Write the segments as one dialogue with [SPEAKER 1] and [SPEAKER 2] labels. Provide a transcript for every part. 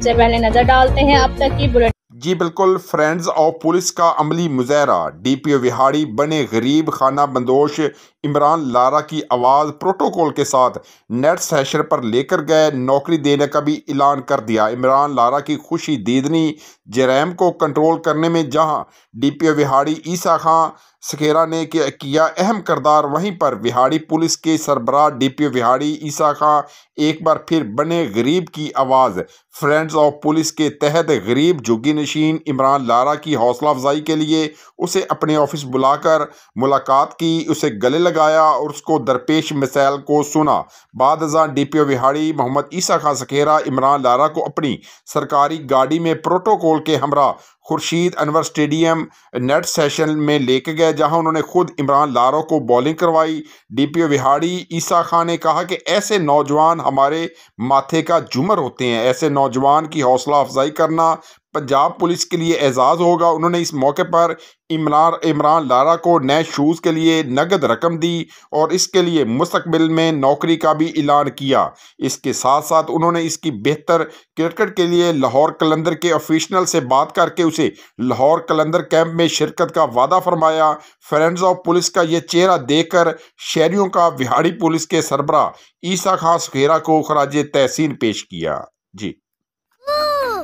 [SPEAKER 1] سے پہلے نظر ڈالتے ہیں اب تک کی بلٹ۔
[SPEAKER 2] جی بالکل، فرینڈز آف پولیس کا عملی مظاہرہ، ڈی پی او وہاڑی بنے غریب خانہ بندوش عمران لارا کی آواز پروٹوکول کے ساتھ نیٹ سیشن پر لے کر گئے، نوکری دینے کا بھی اعلان کر دیا۔ عمران لارا کی خوشی دیدنی جرائم کو کنٹرول کرنے میں جہاں ڈی پی او وہاڑی عیسیٰ خان سکھیرا نے کیا اہم کردار، وہیں پر وہاڑی پولیس کے سربراہ ڈی پی او وہاڑی عیسیٰ خان ایک بار پھر بنے غریب کی آواز۔ فرینڈز آف پولیس کے تحت غریب جھگی نشین عمران لارا کی حوصلہ افزائی کے لیے اسے اپنے آفس بلا کر ملاقات کی، اسے گلے لگایا اور اس کو درپیش مسائل کو سنا۔ بعد ازاں ڈی پی او وہاڑی محمد عیسیٰ خان سکھیرا عمران لارا کو اپنی سرکاری گاڑی میں پروٹوکول کے ہمراہ خورشید انور اسٹیڈیم نیٹ سیشن میں لے کے گئے، جہاں انہوں نے خود عمران لارا کو بولنگ کروائی۔ ڈی پی او وہاڑی عیسیٰ خان نے کہا کہ ایسے نوجوان ہمارے ماتھے کا جمر ہوتے ہیں، ایسے نوجوان کی حوصلہ افزائی کرنا پنجاب پولیس کے لیے اعزاز ہوگا۔ انہوں نے اس موقع پر عمران لارا کو نئے شوز کے لیے نقد رقم دی اور اس کے لیے مستقبل میں نوکری کا بھی اعلان کیا۔ اس کے ساتھ ساتھ انہوں نے اس کی بہتر کرکٹ کے لیے لاہور قلندر کے آفیشنل سے بات کر کے اسے لاہور قلندر کیمپ میں شرکت کا وعدہ فرمایا۔ فرینڈز آف پولیس کا یہ چہرہ دیکھ کر شہریوں کا وہاڑی پولیس کے سربراہ عیسیٰ خان سکھیرا کو خراج تحسین پیش کیا۔ جی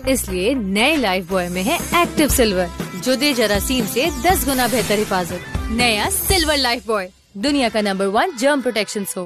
[SPEAKER 3] اس لیے نئے لائف بوائے میں ہے ایکٹیو سلور، جو دے جراثیم سے 10 گنا بہتر حفاظت۔ نیا سلور لائف بوائے، دنیا کا نمبر 1 جرم پروٹیکشن سوپ۔